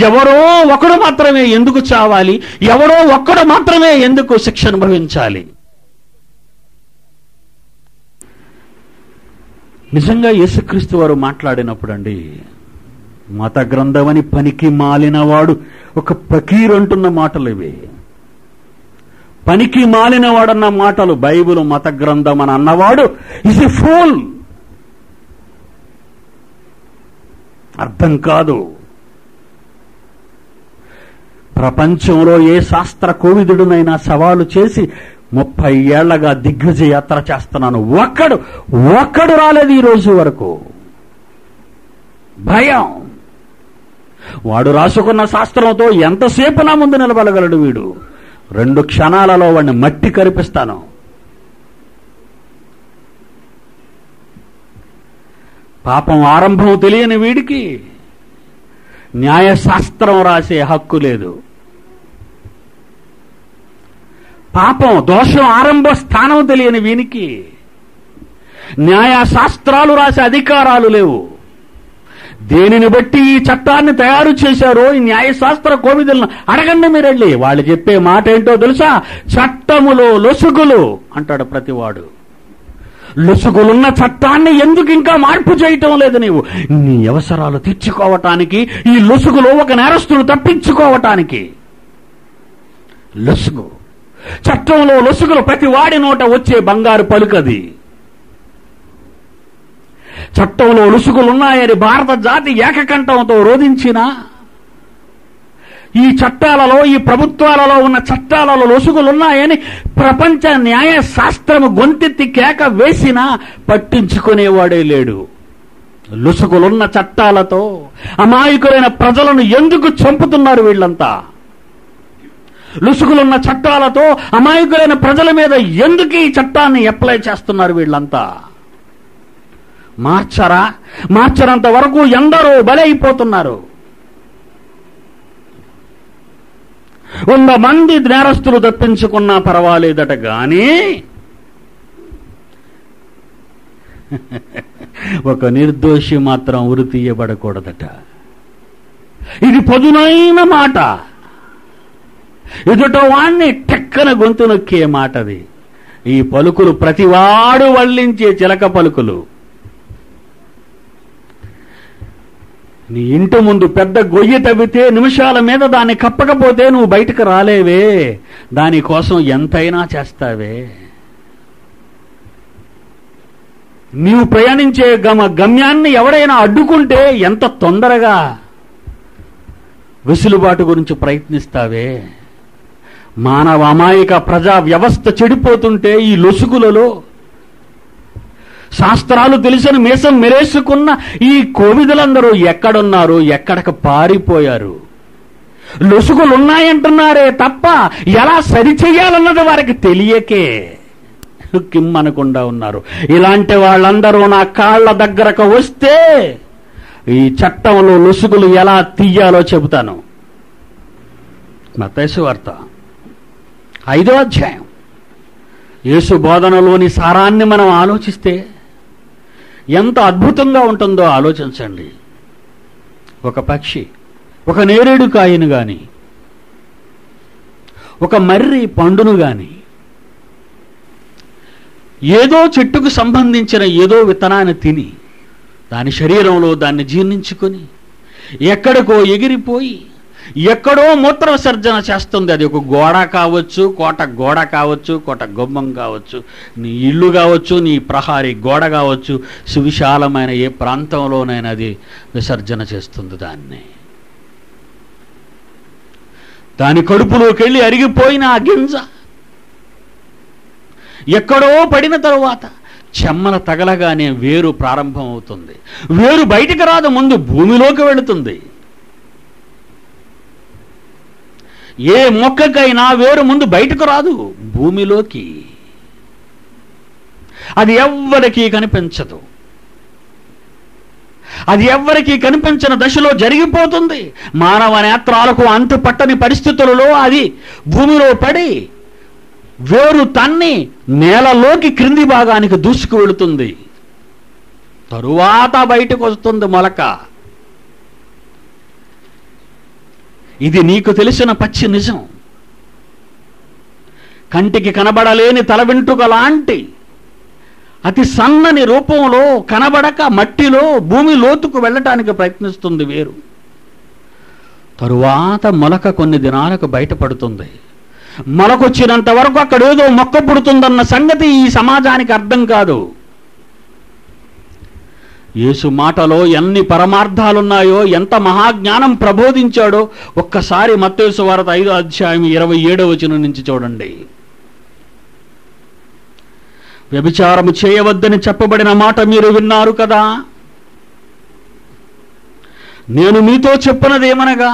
ఎవరో ఒకడు మాత్రమే ఎందుకు చావాలి? ఎవరో ఒక్కడు మాత్రమే ఎందుకు శిక్ష అనుభవించాలి? నిజంగా యేసుక్రీస్తు వారు మాట్లాడినప్పుడు అండి, మత గ్రంథమని పనికి మాలినవాడు ఒక ఫకీర్ అంటున్న మాటలు ఇవి. పనికి మాలిన వాడన్న మాటలు బైబిల్ మత గ్రంథం అని అన్నవాడు ఈజ్ ఎ ఫూల్. అర్థం కాదు. ప్రపంచంలో ఏ శాస్త్ర కోవిదుడునైనా సవాలు చేసి 30 ఏళ్లగా దిగ్విజయ యాత్ర చేస్తున్నాను, ఒక్కడు రాలేదు ఈ రోజు వరకు. భయం. వాడు రాసుకున్న శాస్త్రంతో ఎంతసేపు నా ముందు నిలబడగలడు వీడు? 2 క్షణాలలో వాడిని మట్టి కరిపిస్తాను. పాపం ఆరంభం తెలియని వీడికి న్యాయశాస్త్రం రాసే హక్కు లేదు. పాపం దోషం ఆరంభ స్థానం తెలియని వీనికి న్యాయశాస్త్రాలు రాసే అధికారాలు లేవు. దేనిని బట్టి ఈ చట్టాన్ని తయారు చేశారో ఈ న్యాయశాస్త్ర కోవిదులను అడగండి మీరెళ్ళి. వాళ్ళు చెప్పే మాట ఏంటో తెలుసా? చట్టములో లొసుగులు అంటాడు ప్రతివాడు. లొసుగులున్న చట్టాన్ని ఎందుకు ఇంకా మార్పు చేయటం లేదు నీవు? నీ అవసరాలు తీర్చుకోవటానికి, ఈ లొసుగులో ఒక నేరస్తును తప్పించుకోవటానికి. లొసుగు, చట్టంలో లొసుగులు ప్రతి వాడి నోట వచ్చే బంగారు పలుకది. చట్టంలో లొసుగులున్నాయని భారత జాతి ఏకకంఠంతో రోధించినా ఈ చట్టాలలో, ఈ ప్రభుత్వాలలో ఉన్న చట్టాలలో లొసుగులున్నాయని ప్రపంచ న్యాయ శాస్త్రము గొంతెత్తి కేక వేసినా పట్టించుకునేవాడే లేడు. లొసుగులున్న చట్టాలతో అమాయకులైన ప్రజలను ఎందుకు చంపుతున్నారు వీళ్ళంతా? లొసుగులున్న చట్టాలతో అమాయకులైన ప్రజల మీద ఎందుకు ఈ చట్టాన్ని అప్లై చేస్తున్నారు వీళ్ళంతా? మార్చరంత వరకు ఎందరో బలైపోతున్నారు. 100 మంది నేరస్తులు తప్పించుకున్నా పర్వాలేదట గాని ఒక నిర్దోషి మాత్రం ఉరి తీయబడకూడదట. ఇది పదునైన మాట. ఎదుట వాణ్ణి టెక్కన గొంతు నొక్కే మాటది. ఈ పలుకులు ప్రతివాడు వల్లించే చిలక పలుకులు. నీ ఇంటి ముందు పెద్ద గొయ్యి తవ్వితే నిమిషాల మీద దాన్ని కప్పకపోతే నువ్వు బయటకు రాలేవే. దానికోసం ఎంతైనా చేస్తావే. నీవు ప్రయాణించే గమ్యాన్ని ఎవడైనా అడ్డుకుంటే ఎంత తొందరగా వెసులుబాటు గురించి ప్రయత్నిస్తావే. మానవ అమాయక ప్రజా వ్యవస్థ చెడిపోతుంటే ఈ లొసుగులలో శాస్త్రాలు తెలిసిన మీసం మెరేసుకున్న ఈ కోవిదులందరూ ఎక్కడున్నారు? ఎక్కడికి పారిపోయారు? లొసుగులున్నాయంటున్నారే తప్ప ఎలా సరిచెయ్యాలన్నది వారికి తెలియకే కిమ్మనకుండా ఉన్నారు. ఇలాంటి వాళ్ళందరూ నా కాళ్ల దగ్గరకు వస్తే ఈ చట్టంలో లొసుగులు ఎలా తీయాలో చెబుతాను. మత్తయి సువార్త 5వ అధ్యాయం. యేసు బోధనలోని సారాన్ని మనం ఆలోచిస్తే ఎంత అద్భుతంగా ఉంటుందో ఆలోచించండి. ఒక పక్షి ఒక నేరేడు కాయను గాని, ఒక మర్రి పండును గాని, ఏదో చెట్టుకు సంబంధించిన ఏదో విత్తనాన్ని తిని దాని శరీరంలో దాన్ని జీర్ణించుకొని ఎక్కడికో ఎగిరిపోయి ఎక్కడో మూత్ర విసర్జన చేస్తుంది. అది ఒక గోడ కావచ్చు, కోట గోడ కావచ్చు, కోట గుమ్మం కావచ్చు, నీ ఇల్లు కావచ్చు, నీ ప్రహారీ గోడ కావచ్చు, సువిశాలమైన ఏ ప్రాంతంలోనైనా అది విసర్జన చేస్తుంది. దాని కడుపులోకి వెళ్ళి అరిగిపోయిన ఆ గింజ ఎక్కడో పడిన తరువాత చెమ్మల తగలగానే వేరు ప్రారంభం అవుతుంది. వేరు బయటికి రాదు, ముందు భూమిలోకి వెళుతుంది. ఏ మొక్కకైనా వేరు ముందు బయటకు రాదు, భూమిలోకి. అది ఎవ్వరికీ కనిపించదు. అది ఎవ్వరికీ కనిపించిన దశలో జరిగిపోతుంది. మానవ నేత్రాలకు అంతు పట్టని పరిస్థితులలో అది భూమిలో పడి వేరు తన్ని నేలలోకి క్రింది భాగానికి దూసుకు వెళుతుంది. తరువాత బయటకు వస్తుంది మొలక. ఇది నీకు తెలిసిన పచ్చి నిజం. కంటికి కనబడలేని తల వెంట్రుక లాంటి అతి సన్నని రూపంలో కనబడక మట్టిలో భూమి లోతుకు వెళ్ళటానికి ప్రయత్నిస్తుంది వేరు. తరువాత మొలక కొన్ని దినాలకు బయటపడుతుంది. మొలకొచ్చినంత వరకు అక్కడేదో మొక్క పుడుతుందన్న సంగతి ఈ సమాజానికి అర్థం కాదు. యేసు మాటలో ఎన్ని పరమార్థాలున్నాయో, ఎంత మహాజ్ఞానం ప్రబోధించాడో ఒక్కసారి మత్తయి సువార్త 5వ అధ్యాయం 27వ వచనం నుంచి చూడండి. వ్యభిచారము చేయవద్దని చెప్పబడిన మాట మీరు విన్నారు కదా. నేను మీతో చెప్పినదేమనగా,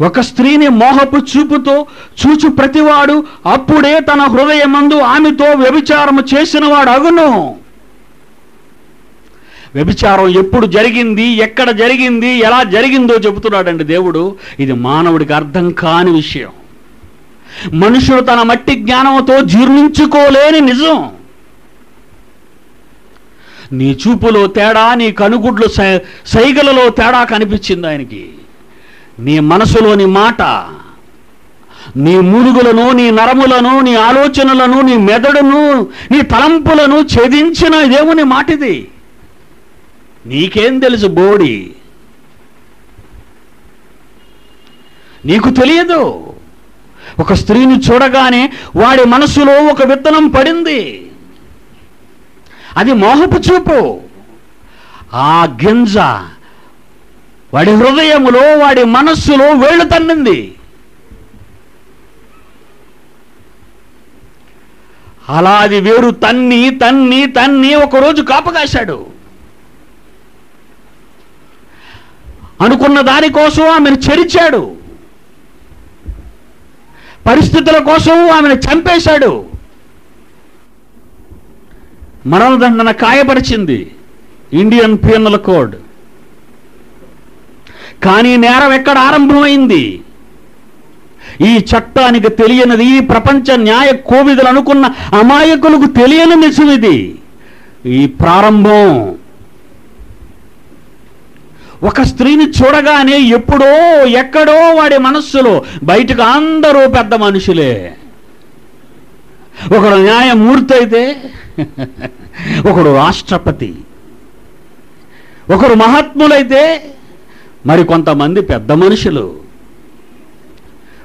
ఒక స్త్రీని మోహపు చూపుతో చూచు ప్రతివాడు అప్పుడే తన హృదయమందు ఆమెతో వ్యభిచారము చేసినవాడు అగును. వ్యభిచారం ఎప్పుడు జరిగింది, ఎక్కడ జరిగింది, ఎలా జరిగిందో చెబుతున్నాడండి దేవుడు. ఇది మానవుడికి అర్థం కాని విషయం. మనుషుడు తన మట్టి జ్ఞానంతో జీర్ణించుకోలేని నిజం. నీ చూపులో తేడా, నీ కనుగుడ్లు సైగలలో తేడా కనిపించింది ఆయనకి. నీ మనసులోని మాట, నీ మూలుగులను, నీ నరములను, నీ ఆలోచనలను, నీ మెదడును, నీ తలంపులను ఛేదించిన దేవుని మాటిది. నీకేం తెలుసు బోడి? నీకు తెలియదు. ఒక స్త్రీని చూడగానే వాడి మనసులో ఒక విత్తనం పడింది. అది మోహపు చూపు. ఆ గింజ వాడి హృదయములో, వాడి మనస్సులో వేళ్ళు తన్నింది. అలా అది వేరు తన్ని తన్ని తన్ని ఒకరోజు కాపు కాశాడు. అనుకున్న దానికోసం ఆమెను చెరిచాడు. పరిస్థితుల కోసం ఆమెను చంపేశాడు. మరణదండన ఖాయపరిచింది ఇండియన్ పీనల్ కోడ్. కానీ నేరం ఎక్కడ ఆరంభమైంది? ఈ చట్టానికి తెలియనిది, ఈ ప్రపంచ న్యాయ కోవిదులు అనుకున్న అమాయకులకు తెలియని నిజం ఇది. ఈ ప్రారంభం ఒక స్త్రీని చూడగానే ఎప్పుడో ఎక్కడో వాడి మనస్సులో, బయటకు అందరూ పెద్ద మనుషులే. ఒకడు న్యాయమూర్తి అయితే, ఒకడు రాష్ట్రపతి, ఒకరు మహాత్ములైతే, మరి కొంతమంది పెద్ద మనుషులు.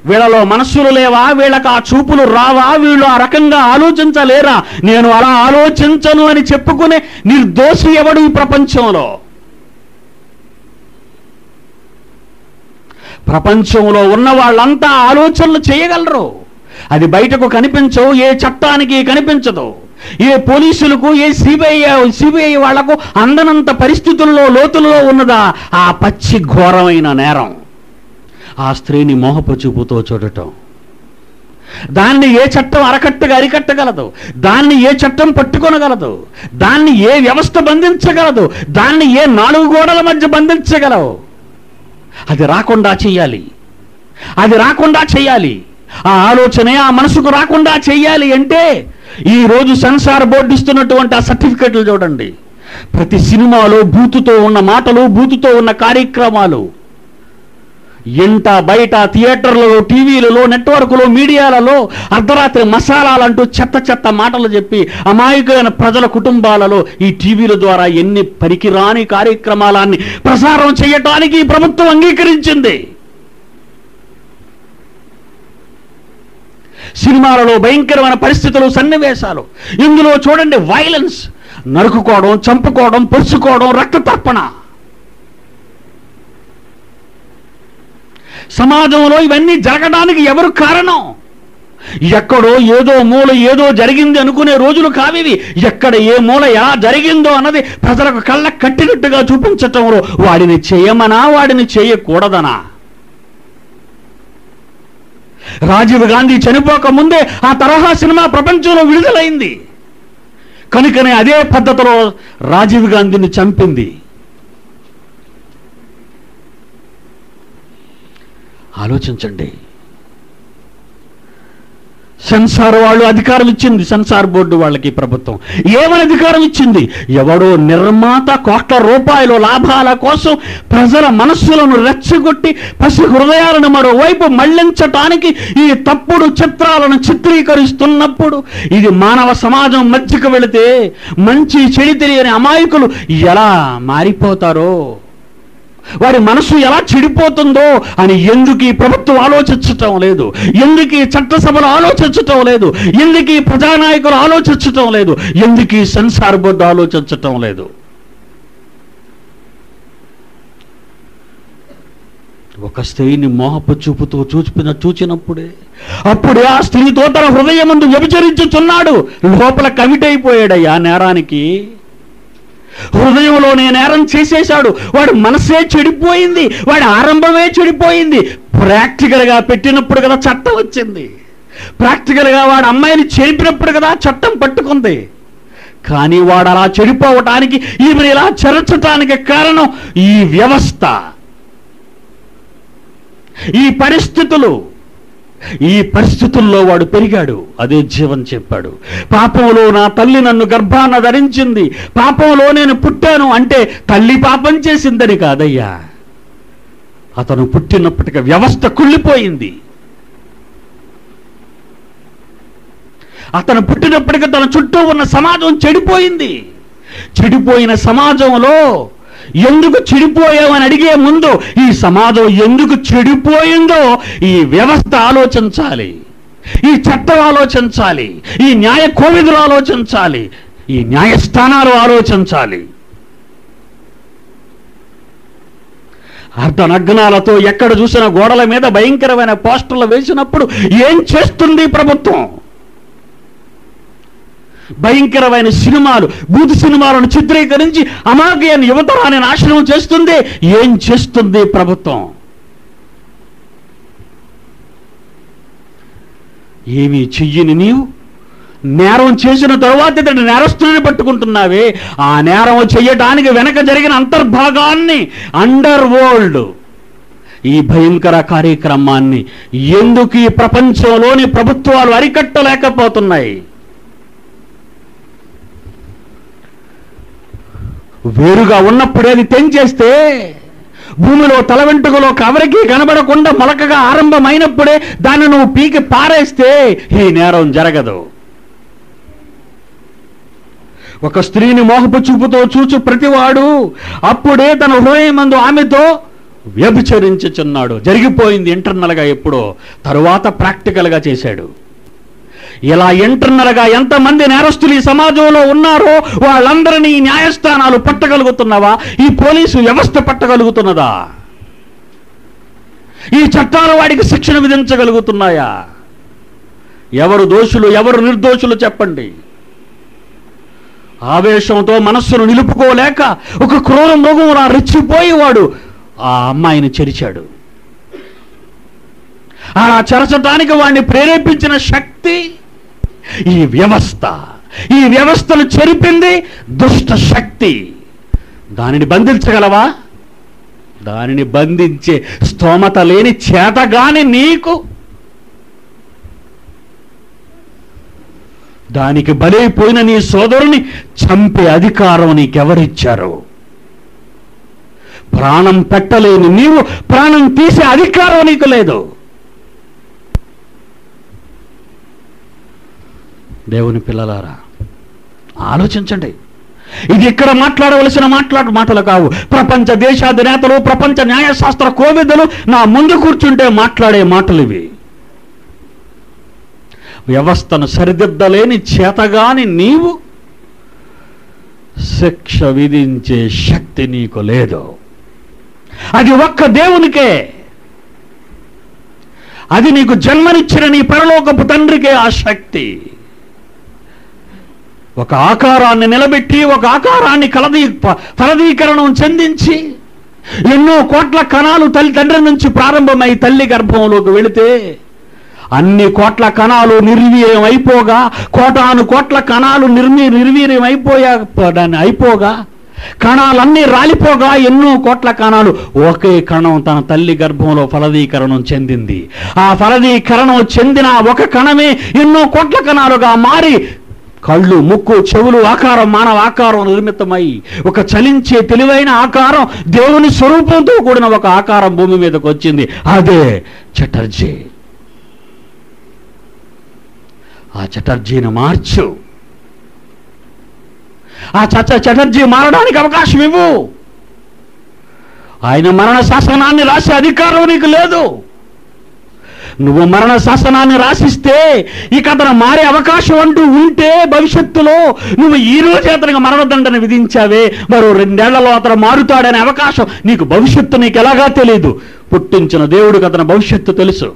వీళ్ళలో మనస్సులు లేవా? వీళ్ళకి ఆ చూపులు రావా? వీళ్ళు ఆ రకంగా ఆలోచించలేరా? నేను అలా ఆలోచించను అని చెప్పుకునే నిర్దోషి ఎవడు ఈ ప్రపంచంలో? ప్రపంచంలో ఉన్న వాళ్ళంతా ఆలోచనలు చేయగలరు. అది బయటకు కనిపించవు, ఏ చట్టానికి కనిపించదు, ఏ పోలీసులకు, ఏ సిబిఐ వాళ్లకు అందనంత పరిస్థితుల్లో, లోతుల్లో ఉన్నదా ఆ పచ్చి ఘోరమైన నేరం. ఆ స్త్రీని మోహపు చూపుతో చూడటం. దాన్ని ఏ చట్టం అరికట్టగలదు? దాన్ని ఏ చట్టం పట్టుకొనగలదు? దాన్ని ఏ వ్యవస్థ బంధించగలదు? దాన్ని ఏ 4 గోడల మధ్య బంధించగలవు? అది రాకుండా చెయ్యాలి. అది రాకుండా చెయ్యాలి. ఆ ఆలోచనే ఆ మనసుకు రాకుండా చెయ్యాలి అంటే ఈరోజు సెన్సార్ బోర్డు ఇస్తున్నటువంటి ఆ సర్టిఫికెట్లు చూడండి. ప్రతి సినిమాలో బూతుతో ఉన్న మాటలు, బూతుతో ఉన్న కార్యక్రమాలు, ఇంట బయట థియేటర్లలో, టీవీలలో, నెట్వర్క్లో, మీడియాలలో అర్ధరాత్రి మసాలాలంటూ చెత్త చెత్త మాటలు చెప్పి అమాయకమైన ప్రజల కుటుంబాలలో ఈ టీవీల ద్వారా ఎన్ని పనికిరాని కార్యక్రమాలన్నీ ప్రసారం చేయటానికి ఈ ప్రభుత్వం అంగీకరించింది. సినిమాలలో భయంకరమైన పరిస్థితులు, సన్నివేశాలు. ఇందులో చూడండి, వైలెన్స్, నరుకుకోవడం, చంపుకోవడం, పొడుచుకోవడం, రక్త తర్పణ. సమాజంలో ఇవన్నీ జరగడానికి ఎవరు కారణం? ఎక్కడో ఏదో మూల ఏదో జరిగింది అనుకునే రోజులు కావివి. ఎక్కడ ఏ మూల ఎలా జరిగిందో అన్నది ప్రజలకు కళ్ళ కట్టినట్టుగా చూపించటంలో వాడిని చేయమనా, వాడిని చేయకూడదనా? రాజీవ్ గాంధీ చనిపోక ముందే ఆ తరహా సినిమా ప్రపంచంలో విడుదలైంది. కనుకనే అదే పద్ధతిలో రాజీవ్ గాంధీని చంపింది. ఆలోచించండి. సెన్సార్ వాళ్ళు అధికారం ఇచ్చింది, సెన్సార్ బోర్డు వాళ్ళకి ప్రభుత్వం ఏమని అధికారం ఇచ్చింది? ఎవడో నిర్మాత కోట్ల రూపాయల లాభాల కోసం ప్రజల మనస్సులను రెచ్చగొట్టి పసి హృదయాలను మరోవైపు మళ్లించటానికి ఈ తప్పుడు చిత్రాలను చిత్రీకరిస్తున్నప్పుడు ఇది మానవ సమాజం మధ్యకు వెళితే మంచి చెడు తెలియని అమాయకులు ఎలా మారిపోతారో వాడి మనసు ఎలా చెడిపోతుందో అని ఎందుకు ఈ ప్రభుత్వం ఆలోచించటం లేదు? ఎందుకు ఈ చట్టసభలు ఆలోచించటం లేదు? ఎందుకు ఈ ప్రజానాయకులు ఆలోచించటం లేదు? ఎందుకు ఈ సెన్సార్ బోర్డు ఆలోచించటం లేదు? ఒక స్త్రీని మోహపు చూపుతో చూచినప్పుడే అప్పుడే ఆ స్త్రీతో తన హృదయమందు వ్యభిచరించుచున్నాడు. లోపల కమిట్ అయిపోయాడయ్యా నేరానికి. హృదయంలోనే నేరం చేసేశాడు. వాడు మనసే చెడిపోయింది, వాడి ఆరంభమే చెడిపోయింది. ప్రాక్టికల్గా పెట్టినప్పుడు కదా చట్టం వచ్చింది. ప్రాక్టికల్గా వాడు అమ్మాయిని చెరిపినప్పుడు కదా చట్టం పట్టుకుంది. కానీ వాడు అలా చెడిపోవటానికి, ఈమెను ఇలా చెరచటానికి కారణం ఈ వ్యవస్థ, ఈ పరిస్థితులు. ఈ పరిస్థితుల్లో వాడు పెరిగాడు. అదే జీవన్ చెప్పాడు, పాపంలో నా తల్లి నన్ను గర్భాన ధరించింది, పాపంలో నేను పుట్టాను అంటే తల్లి పాపం చేసిందని కాదయ్యా. అతను పుట్టినప్పటికీ వ్యవస్థ కుళ్ళిపోయింది. అతను పుట్టినప్పటికీ తన చుట్టూ ఉన్న సమాజం చెడిపోయింది. చెడిపోయిన సమాజంలో ఎందుకు చెడిపోయావని అడిగే ముందు ఈ సమాజం ఎందుకు చెడిపోయిందో ఈ వ్యవస్థ ఆలోచించాలి, ఈ చట్టం ఆలోచించాలి, ఈ న్యాయ కోవిదులు ఆలోచించాలి, ఈ న్యాయస్థానాలు ఆలోచించాలి. అర్ధనగ్నాలతో ఎక్కడ చూసిన గోడల మీద భయంకరమైన పోస్టర్లు వేసినప్పుడు ఏం చేస్తుంది ప్రభుత్వం? భయంకరమైన సినిమాలు, బూత్ సినిమాలను చిత్రీకరించి అమాయకమైన యువతరాన్ని నాశనం చేస్తుంది. ఏం చేస్తుంది ప్రభుత్వం? ఏమీ చెయ్యని నీవు నేరం చేసిన తరువాత ఇతడి నేరస్తుని పట్టుకుంటున్నావే. ఆ నేరం చెయ్యడానికి వెనక జరిగిన అంతర్భాగాన్ని, అండర్ వరల్డ్, ఈ భయంకర కార్యక్రమాన్ని ఎందుకు ఈ ప్రపంచంలోని ప్రభుత్వాలు అరికట్టలేకపోతున్నాయి? వేరుగా ఉన్నప్పుడే అది తెంచేస్తే, భూమిలో తల వెంట్రుకలో కవరికి కనబడకుండా మొలకగా ఆరంభమైనప్పుడే దాన్ని నువ్వు పీకి పారేస్తే ఈ నేరం జరగదు. ఒక స్త్రీని మోహపు చూపుతో చూచు ప్రతివాడు అప్పుడే తన హృదయమందు ఆమెతో వ్యభిచరించుచున్నాడు. జరిగిపోయింది ఇంటర్నల్గా ఎప్పుడో, తరువాత ప్రాక్టికల్గా చేశాడు. ఇలా ఇంటర్నల్గా ఎంతమంది నేరస్తులు ఈ సమాజంలో ఉన్నారో వాళ్ళందరినీ ఈ న్యాయస్థానాలు పట్టగలుగుతున్నావా? ఈ పోలీసు వ్యవస్థ పట్టగలుగుతున్నదా? ఈ చట్టాలు వాడికి శిక్షణ విధించగలుగుతున్నాయా? ఎవరు దోషులు, ఎవరు నిర్దోషులు చెప్పండి. ఆవేశంతో మనస్సును నిలుపుకోలేక ఒక క్రూర మృగంలా రెచ్చిపోయి వాడు ఆ అమ్మాయిని చెరిచాడు. అలా చెరచడానికి వాడిని ప్రేరేపించిన శక్తి ఈ వ్యవస్థ. ఈ వ్యవస్థను చెరిపింది దుష్ట శక్తి. దానిని బంధించగలవా? దానిని బంధించే స్తోమత లేని చేతగాని నీకు, దానికి బలైపోయిన నీ సోదరుని చంపే అధికారం నీకెవరిచ్చారు? ప్రాణం పెట్టలేని నీవు ప్రాణం తీసే అధికారం నీకు లేదు. దేవుని పిల్లలారా, ఆలోచించండి. ఇది ఇక్కడ మాట్లాడవలసిన మాటలు కావు. ప్రపంచ దేశాధినేతలు, ప్రపంచ న్యాయశాస్త్ర కోవిదులు నా ముందు కూర్చుంటే మాట్లాడే మాటలు ఇవి. వ్యవస్థను సరిదిద్దలేని చేతగాని నీవు శిక్ష విధించే శక్తి నీకు లేదు. అది ఒక్క దేవునికే. అది నీకు జన్మనిచ్చిన నీ పరలోకపు తండ్రికే ఆ శక్తి. ఒక ఆకారాన్ని నిలబెట్టి, ఒక ఆకారాన్ని ఫలదీకరణం చెందించి, ఎన్నో కోట్ల కణాలు తండ్రి నుంచి ప్రారంభమై తల్లి గర్భంలోకి వెళితే అన్ని కోట్ల కణాలు నిర్వీర్యం అయిపోగా, కోటాను కోట్ల కణాలు నిర్వీర్యం అయిపోగా, కణాలన్నీ రాలిపోగా ఎన్నో కోట్ల కణాలు ఒకే కణం తన తల్లి గర్భంలో ఫలదీకరణం చెందింది. ఆ ఫలదీకరణం చెందిన ఒక కణమే ఎన్నో కోట్ల కణాలుగా మారి కళ్ళు, ముక్కు, చెవులు ఆకారం, మానవ ఆకారం నిర్మితమై ఒక చలించే తెలివైన ఆకారం, దేవుని స్వరూపంతో కూడిన ఒక ఆకారం భూమి మీదకి వచ్చింది. అదే చటర్జీ. ఆ చటర్జీని మార్చు. ఆ చటర్జీ మారడానికి అవకాశం ఇవ్వు. ఆయన మరణ శాసనాన్ని రాసే అధికారం నీకు లేదు. నువ్వు మరణ శాసనాన్ని రాసిస్తే ఇక అతను మారే అవకాశం అంటూ ఉంటే భవిష్యత్తులో నువ్వు ఈ రోజు అతనికి మరణదండన విధించావే, మరో 2 ఏళ్లలో అతను మారుతాడనే అవకాశం నీకు భవిష్యత్తు నీకు ఎలాగా తెలియదు. పుట్టించిన దేవుడికి అతని భవిష్యత్తు తెలుసు.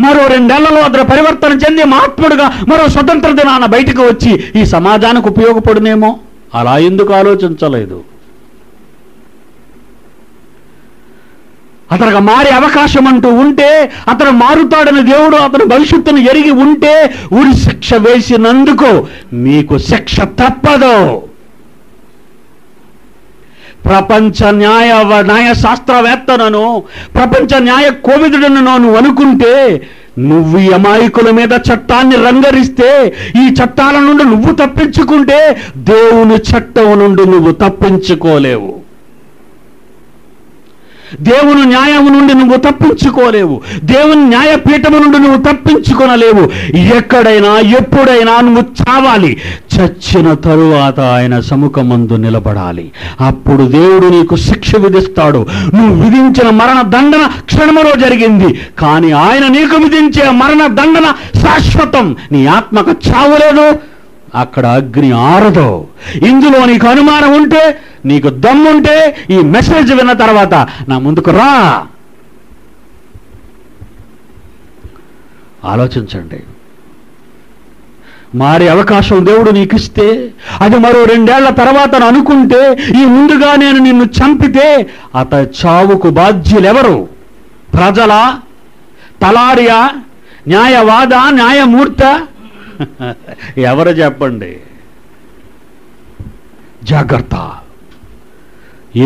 మరో 2 ఏళ్లలో అతను పరివర్తన చెంది మహాత్ముడుగా మరో స్వతంత్ర దినాన బయటకు వచ్చి ఈ సమాజానికి ఉపయోగపడునేమో. అలా ఎందుకు ఆలోచించలేదు? అతనికి మారే అవకాశం అంటూ ఉంటే, అతను మారుతాడని దేవుడు అతని భవిష్యత్తును ఎరిగి ఉంటే, ఉరి శిక్ష వేసినందుకు నీకు శిక్ష తప్పదు. ప్రపంచ న్యాయశాస్త్రవేత్తనను, ప్రపంచ న్యాయ కోవిదుడను నువ్వు అనుకుంటే, నువ్వు ఈ అమాయకుల మీద చట్టాన్ని రంగరిస్తే, ఈ చట్టాల నుండి నువ్వు తప్పించుకుంటే దేవుని చట్టం నుండి నువ్వు తప్పించుకోలేవు. దేవుని న్యాయం నుండి నువ్వు తప్పించుకోలేవు. దేవుని న్యాయపీఠము నుండి నువ్వు తప్పించుకొనలేవు. ఎక్కడైనా ఎప్పుడైనా నువ్వు చావాలి. చచ్చిన తరువాత ఆయన సముఖమందు నిలబడాలి. అప్పుడు దేవుడు నీకు శిక్ష విధిస్తాడు. నువ్వు విధించిన మరణ దండన క్షణములో జరిగింది, కానీ ఆయన నీకు విధించే మరణ దండన శాశ్వతం. నీ ఆత్మకు చావు లేదు, అక్కడ అగ్ని ఆరదు. ఇందులో నీకు అనుమానం ఉంటే, నీకు దమ్ముంటే ఈ మెసేజ్ విన్న తర్వాత నా ముందుకు రా. ఆలోచించండి. మారే అవకాశం దేవుడు నీకు ఇస్తే, అది మరో 2 ఏళ్ల తర్వాత అనుకుంటే, ఈ ముందుగా నేను నిన్ను చంపితే అతని చావుకు బాధ్యులెవరు? ప్రజలా? తలారియా? న్యాయవాద? న్యాయమూర్త? ఎవరు చెప్పండి? జాగ్రత్త.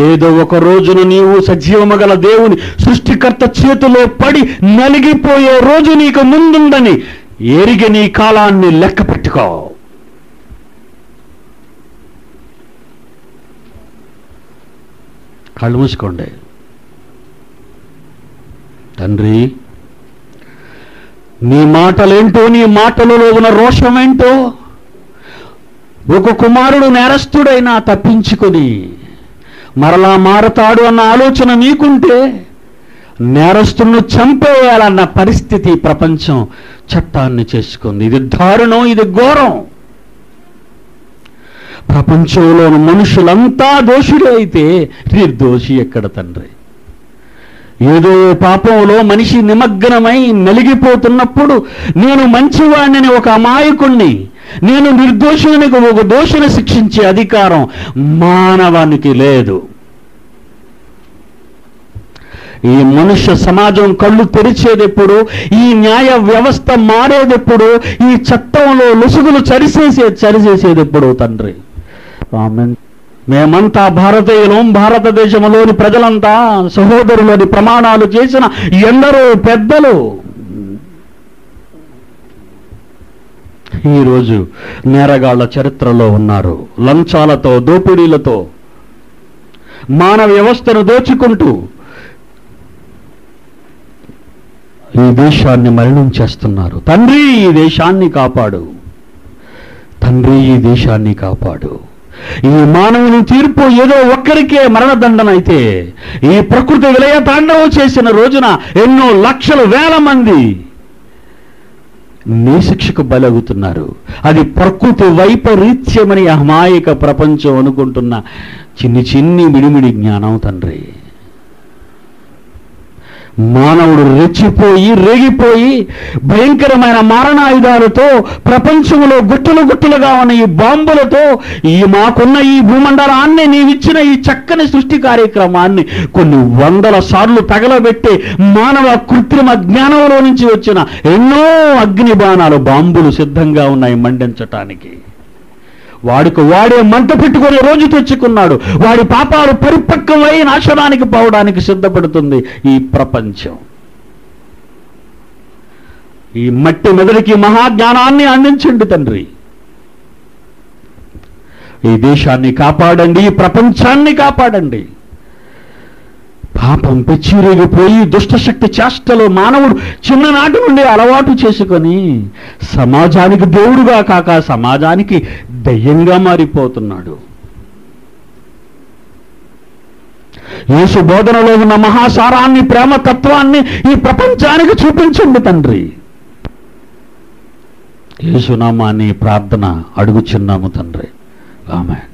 ఏదో ఒక రోజున నీవు సజీవము గల దేవుని సృష్టికర్త చేతిలో పడి నలిగిపోయే రోజు నీకు ముందుందని ఎరిగి నీ కాలాన్ని లెక్క పెట్టుకో. కళ్ళు మూసుకోండి. తండ్రి, నీ మాటలేంటో, నీ మాటలలో ఉన్న రోషమేంటో. ఒక కుమారుడు నేరస్తుడైనా తప్పించుకొని మరలా మారతాడు అన్న ఆలోచన నీకుంటే, నేరస్తులను చంపేయాలన్న పరిస్థితి ప్రపంచం చట్టాన్ని చేసుకుంది. ఇది దారుణం, ఇది ఘోరం. ప్రపంచంలోని మనుషులంతా దోషులే అయితే నిర్దోషి ఎక్కడ తండ్రి? ఏదో పాపంలో మనిషి నిమగ్నమై నలిగిపోతున్నప్పుడు, నేను మంచివాడిని ఒక అమాయకుణ్ణి, నేను నిర్దోషుని ఒక దోషిని శిక్షించే అధికారం మానవానికి లేదు. ఈ మనుష్య సమాజం కళ్ళు తెరిచేదెప్పుడు? ఈ న్యాయ వ్యవస్థ మారేదెప్పుడు? ఈ చట్టంలో లొసుగులు చరిచేసేదెప్పుడు తండ్రి? ఆమేన్. మేమంతా భారతీయులం, భారతదేశంలోని ప్రజలంతా సహోదరులని ప్రమాణాలు చేసిన ఎందరో పెద్దలు ఈరోజు నేరగాళ్ల చరిత్రలో ఉన్నారు. లంచాలతో, దోపిడీలతో మానవ వ్యవస్థను దోచుకుంటూ ఈ దేశాన్ని మలినం చేస్తున్నారు. తండ్రి, ఈ దేశాన్ని కాపాడు. తండ్రి, ఈ దేశాన్ని కాపాడు. ఈ మానవుని తీర్పు ఏదో ఒక్కరికే మరణదండన అయితే, ఈ ప్రకృతి విలయ తాండవం చేసిన రోజున ఎన్నో లక్షలు, వేల మంది నీ శిక్షకు బలవుతున్నారు. అది ప్రకృతి వైపరీత్యమని అమాయక ప్రపంచం అనుకుంటున్న చిన్ని మిడిమిడి జ్ఞానం తండ్రి. మానవుడు రెచ్చిపోయి రేగిపోయి భయంకరమైన మారణాయుధాలతో, ప్రపంచంలో గుట్టలుగా ఉన్న ఈ బాంబులతో, మాకున్న ఈ భూమండలాన్ని, నీవిచ్చిన ఈ చక్కని సృష్టి కార్యక్రమాన్ని కొన్ని 100 సార్లు తగలబెట్టి మానవ కృత్రిమ జ్ఞానంలో నుంచి వచ్చిన ఎన్నో అగ్ని బాణాలు, బాంబులు సిద్ధంగా ఉన్నాయి మండించటానికి. వాడికి వాడే మంట పెట్టుకునే రోజు తెచ్చుకున్నాడు. వాడి పాపాలు పరిపక్వమై నాశనానికి పోవడానికి సిద్ధపడుతుంది ఈ ప్రపంచం. ఈ మట్టి మెదడికి మహాజ్ఞానాన్ని అందించండి తండ్రి. ఈ దేశాన్ని కాపాడండి, ఈ ప్రపంచాన్ని కాపాడండి. పాపం పెచ్చిరేగిపోయి దుష్టశక్తి చేష్టలో మానవుడు చిన్ననాటి నుండి అలవాటు చేసుకొని సమాజానికి దేవుడుగా కాక సమాజానికి దయ్యంగా మారిపోతున్నాడు. యేసు బోధనలో ఉన్న మహాసారాన్ని, ప్రేమతత్వాన్ని ఈ ప్రపంచానికి చూపించండి తండ్రి. యేసు నామాన్ని ప్రార్థన అడుగుచున్నాము తండ్రి. ఆమేన్.